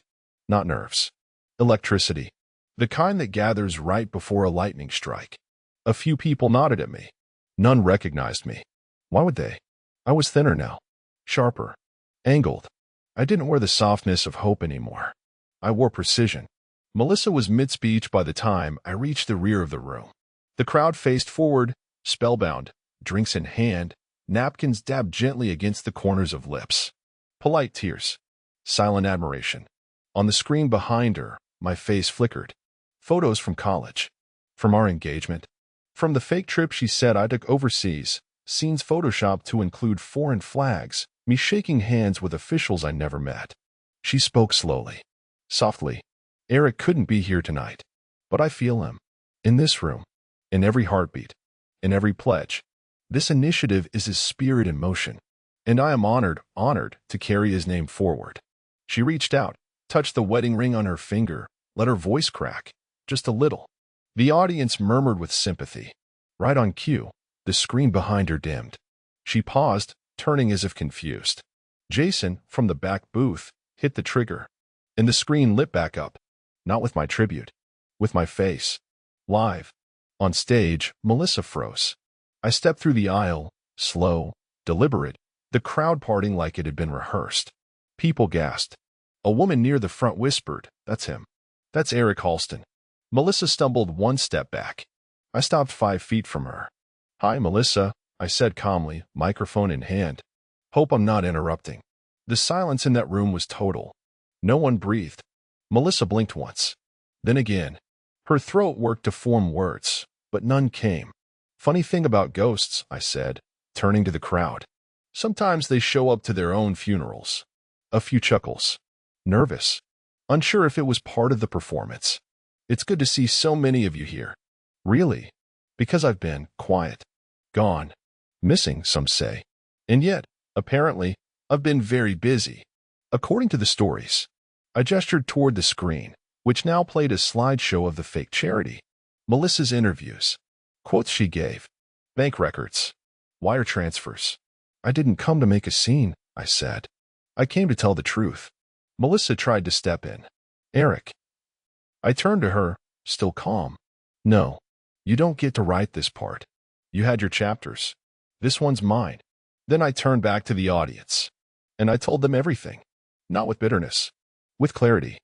Not nerves. Electricity. The kind that gathers right before a lightning strike. A few people nodded at me. None recognized me. Why would they? I was thinner now. Sharper. Angled. I didn't wear the softness of hope anymore. I wore precision. Melissa was mid-speech by the time I reached the rear of the room. The crowd faced forward, spellbound, drinks in hand, napkins dabbed gently against the corners of lips. Polite tears. Silent admiration. On the screen behind her, my face flickered. Photos from college. From our engagement. From the fake trip she said I took overseas. Scenes photoshopped to include foreign flags. Me shaking hands with officials I never met. She spoke slowly. Softly. "Eric couldn't be here tonight. But I feel him. In this room. In every heartbeat. In every pledge. This initiative is his spirit in motion. And I am honored to carry his name forward." She reached out, touched the wedding ring on her finger, let her voice crack. Just a little. The audience murmured with sympathy. Right on cue, the screen behind her dimmed. She paused, turning as if confused. Jason, from the back booth, hit the trigger. And the screen lit back up. Not with my tribute. With my face. Live. On stage, Melissa froze. I stepped through the aisle, slow, deliberate, the crowd parting like it had been rehearsed. People gasped. A woman near the front whispered, "That's him. That's Eric Halston." Melissa stumbled one step back. I stopped 5 feet from her. "Hi, Melissa," I said calmly, microphone in hand. "Hope I'm not interrupting." The silence in that room was total. No one breathed. Melissa blinked once. Then again. Her throat worked to form words, but none came. "Funny thing about ghosts," I said, turning to the crowd. "Sometimes they show up to their own funerals." A few chuckles. Nervous. Unsure if it was part of the performance. "It's good to see so many of you here." "Really?" "Because I've been quiet. Gone. Missing, some say. And yet, apparently, I've been very busy." According to the stories. I gestured toward the screen, which now played a slideshow of the fake charity. Melissa's interviews. Quotes she gave. Bank records. Wire transfers. "I didn't come to make a scene," I said. "I came to tell the truth." Melissa tried to step in. "Eric." I turned to her, still calm. "No. You don't get to write this part. You had your chapters. This one's mine." Then I turned back to the audience. And I told them everything. Not with bitterness. With clarity.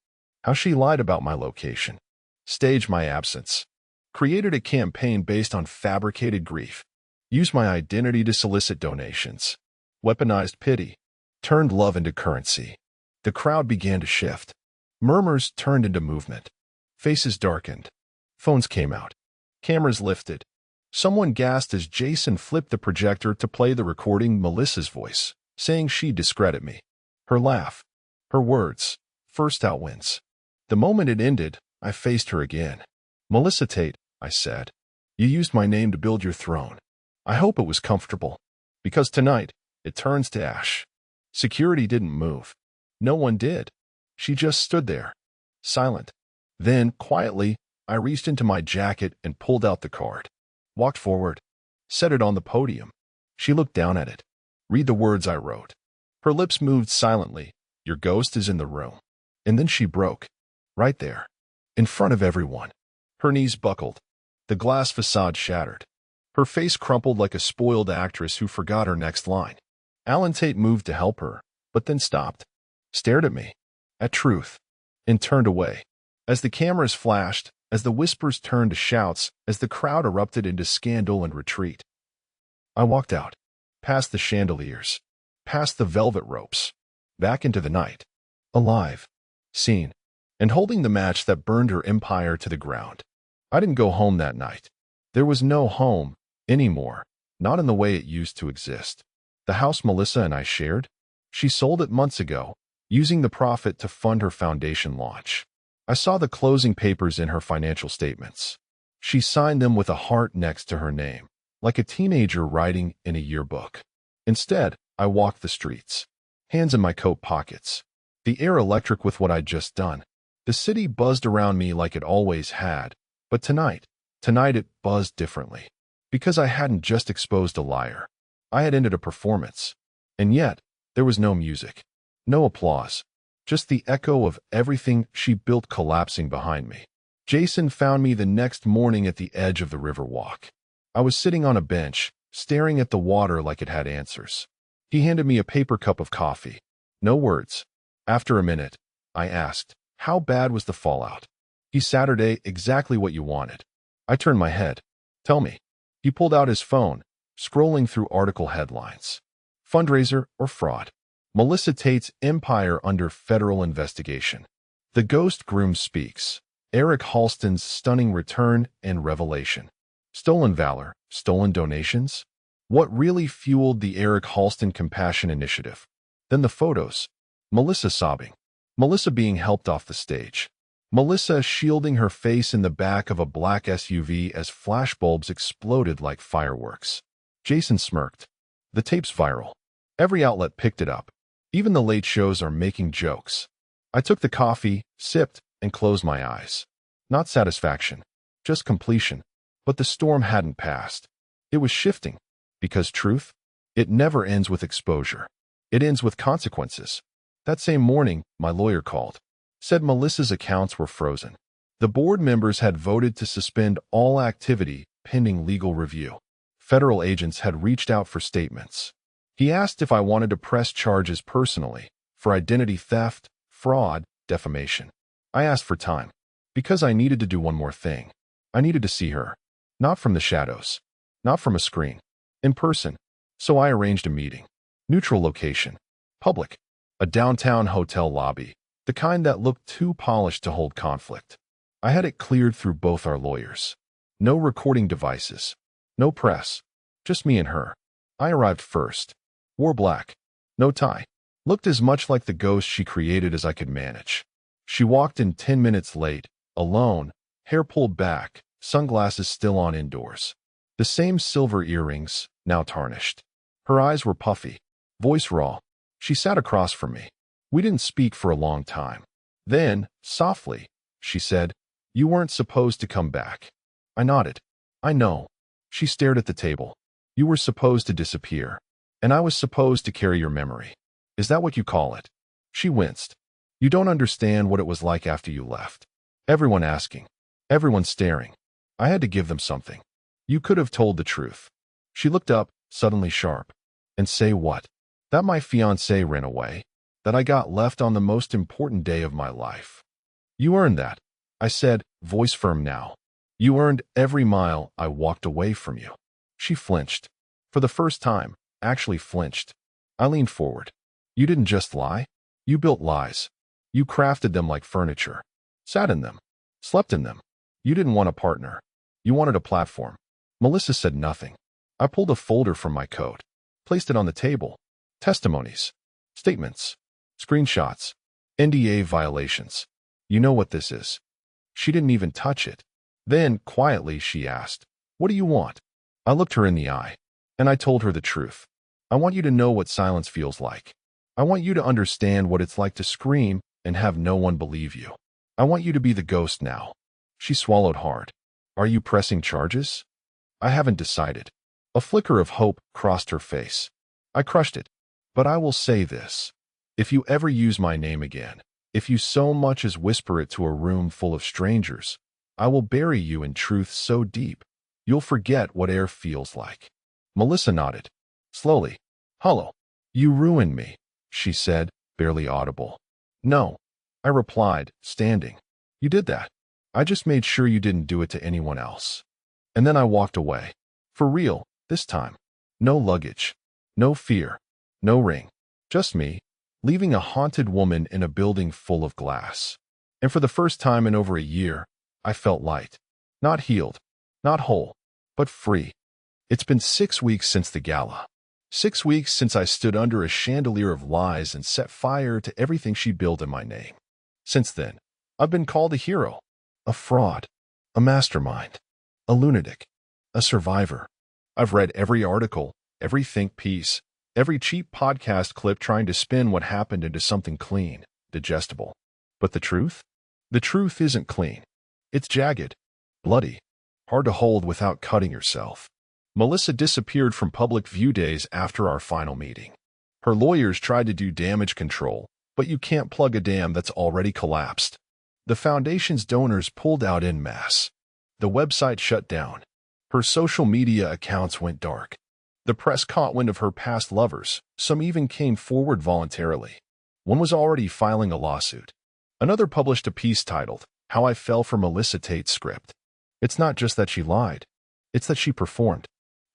How she lied about my location. Staged my absence. Created a campaign based on fabricated grief. Used my identity to solicit donations. Weaponized pity. Turned love into currency. The crowd began to shift. Murmurs turned into movement. Faces darkened. Phones came out. Cameras lifted. Someone gasped as Jason flipped the projector to play the recording Melissa's voice, saying she'd discredit me. Her laugh. Her words. First out wins. The moment it ended, I faced her again. "Melissa Tate," I said. "You used my name to build your throne. I hope it was comfortable. Because tonight, it turns to ash." Security didn't move. No one did. She just stood there. Silent. Then, quietly, I reached into my jacket and pulled out the card. Walked forward. Set it on the podium. She looked down at it. Read the words I wrote. Her lips moved silently. "Your ghost is in the room." And then she broke. Right there. In front of everyone. Her knees buckled. The glass facade shattered. Her face crumpled like a spoiled actress who forgot her next line. Alan Tate moved to help her, but then stopped. Stared at me. At truth. And turned away. As the cameras flashed, as the whispers turned to shouts, as the crowd erupted into scandal and retreat. I walked out. Past the chandeliers. Past the velvet ropes. Back into the night. Alive. Seen. And holding the match that burned her empire to the ground. I didn't go home that night. There was no home, anymore. Not in the way it used to exist. The house Melissa and I shared? She sold it months ago, using the profit to fund her foundation launch. I saw the closing papers in her financial statements. She signed them with a heart next to her name, like a teenager writing in a yearbook. Instead, I walked the streets, hands in my coat pockets, the air electric with what I'd just done. The city buzzed around me like it always had, but tonight it buzzed differently. Because I hadn't just exposed a liar. I had ended a performance. And yet, there was no music, no applause, just the echo of everything she built collapsing behind me. Jason found me the next morning at the edge of the river walk. I was sitting on a bench, staring at the water like it had answers. He handed me a paper cup of coffee. No words. After a minute, I asked, "How bad was the fallout?" "Saturday, exactly what you wanted." I turned my head. "Tell me." He pulled out his phone, scrolling through article headlines. Fundraiser or fraud? Melissa Tate's empire under federal investigation. The ghost groom speaks. Eric Halston's stunning return and revelation. Stolen valor, stolen donations? What really fueled the Eric Halston Compassion Initiative? Then the photos. Melissa sobbing. Melissa being helped off the stage. Melissa shielding her face in the back of a black SUV as flashbulbs exploded like fireworks. Jason smirked. The tape's viral. Every outlet picked it up. Even the late shows are making jokes. I took the coffee, sipped, and closed my eyes. Not satisfaction, just completion. But the storm hadn't passed. It was shifting. Because truth? It never ends with exposure. It ends with consequences. That same morning, my lawyer called. Said Melissa's accounts were frozen. The board members had voted to suspend all activity pending legal review. Federal agents had reached out for statements. He asked if I wanted to press charges personally for identity theft, fraud, defamation. I asked for time because I needed to do one more thing. I needed to see her. Not from the shadows. Not from a screen. In person. So I arranged a meeting. Neutral location. Public. A downtown hotel lobby. The kind that looked too polished to hold conflict. I had it cleared through both our lawyers. No recording devices. No press. Just me and her. I arrived first. Wore black. No tie. Looked as much like the ghost she created as I could manage. She walked in 10 minutes late, alone, hair pulled back, sunglasses still on indoors. The same silver earrings, now tarnished. Her eyes were puffy. Voice raw. She sat across from me. We didn't speak for a long time. Then, softly, she said, "You weren't supposed to come back." I nodded. "I know." She stared at the table. "You were supposed to disappear. And I was supposed to carry your memory. Is that what you call it?" She winced. "You don't understand what it was like after you left. Everyone asking. Everyone staring. I had to give them something. You could have told the truth." She looked up, suddenly sharp. "And say what?" "That my fiancé ran away. That I got left on the most important day of my life." "You earned that," I said, voice firm now. "You earned every mile I walked away from you." She flinched. For the first time, actually flinched. I leaned forward. "You didn't just lie. You built lies. You crafted them like furniture. Sat in them. Slept in them. You didn't want a partner. You wanted a platform." Melissa said nothing. I pulled a folder from my coat. Placed it on the table. Testimonies. Statements. Screenshots. NDA violations. "You know what this is." She didn't even touch it. Then, quietly, she asked, "What do you want?" I looked her in the eye. And I told her the truth. "I want you to know what silence feels like. I want you to understand what it's like to scream and have no one believe you. I want you to be the ghost now." She swallowed hard. "Are you pressing charges?" "I haven't decided." A flicker of hope crossed her face. I crushed it. "But I will say this. If you ever use my name again, if you so much as whisper it to a room full of strangers, I will bury you in truth so deep, you'll forget what air feels like." Melissa nodded. Slowly. "Hollow. You ruined me," she said, barely audible. "No," I replied, standing. "You did that. I just made sure you didn't do it to anyone else." And then I walked away. For real, this time. No luggage. No fear. No ring. Just me, leaving a haunted woman in a building full of glass. And for the first time in over a year, I felt light. Not healed. Not whole. But free. It's been 6 weeks since the gala. 6 weeks since I stood under a chandelier of lies and set fire to everything she built in my name. Since then, I've been called a hero, a fraud, a mastermind, a lunatic, a survivor. I've read every article, every think piece, every cheap podcast clip trying to spin what happened into something clean, digestible. But the truth? The truth isn't clean. It's jagged, bloody, hard to hold without cutting yourself. Melissa disappeared from public view days after our final meeting. Her lawyers tried to do damage control, but you can't plug a dam that's already collapsed. The foundation's donors pulled out en masse. The website shut down. Her social media accounts went dark. The press caught wind of her past lovers. Some even came forward voluntarily. One was already filing a lawsuit. Another published a piece titled, "How I Fell for Melissa Tate's Script." It's not just that she lied. It's that she performed.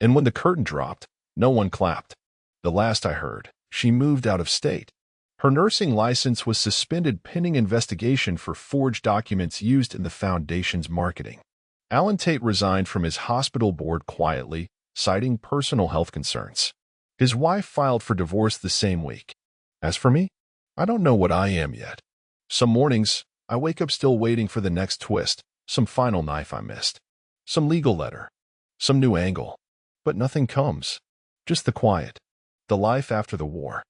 And when the curtain dropped, no one clapped. The last I heard, she moved out of state. Her nursing license was suspended pending investigation for forged documents used in the foundation's marketing. Alan Tate resigned from his hospital board quietly, citing personal health concerns. His wife filed for divorce the same week. As for me, I don't know what I am yet. Some mornings, I wake up still waiting for the next twist, some final knife I missed, some legal letter, some new angle. But nothing comes. Just the quiet. The life after the war.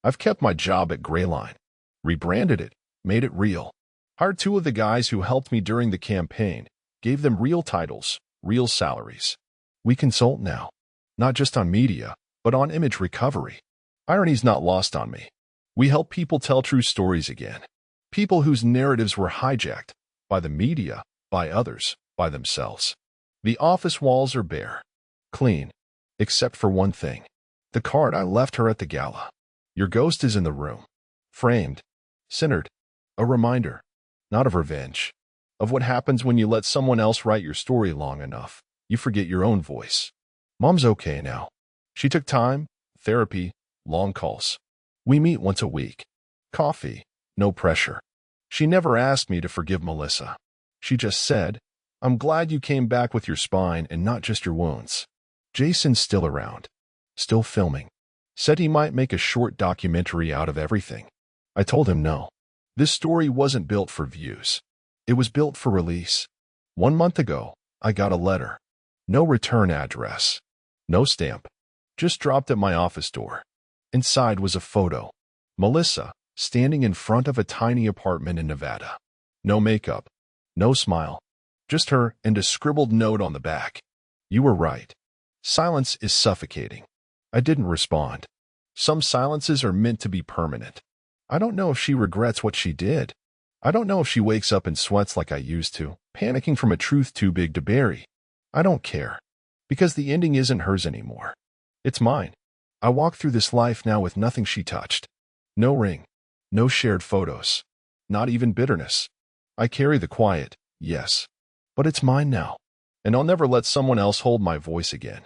I've kept my job at Grayline. Rebranded it. Made it real. Hired 2 of the guys who helped me during the campaign. Gave them real titles, real salaries. We consult now. Not just on media, but on image recovery. Irony's not lost on me. We help people tell true stories again. People whose narratives were hijacked. By the media, by others, by themselves. The office walls are bare. Clean. Except for one thing. The card I left her at the gala. Your ghost is in the room. Framed. Centered. A reminder. Not of revenge. Of what happens when you let someone else write your story long enough. You forget your own voice. Mom's okay now. She took time, therapy, long calls. We meet once a week. Coffee. No pressure. She never asked me to forgive Melissa. She just said, "I'm glad you came back with your spine and not just your wounds." Jason's still around. Still filming. Said he might make a short documentary out of everything. I told him no. This story wasn't built for views. It was built for release. 1 month ago, I got a letter. No return address. No stamp. Just dropped at my office door. Inside was a photo. Melissa, standing in front of a tiny apartment in Nevada. No makeup. No smile. Just her and a scribbled note on the back. You were right. Silence is suffocating. I didn't respond. Some silences are meant to be permanent. I don't know if she regrets what she did. I don't know if she wakes up and sweats like I used to, panicking from a truth too big to bury. I don't care. Because the ending isn't hers anymore. It's mine. I walk through this life now with nothing she touched. No ring. No shared photos. Not even bitterness. I carry the quiet, yes. But it's mine now. And I'll never let someone else hold my voice again.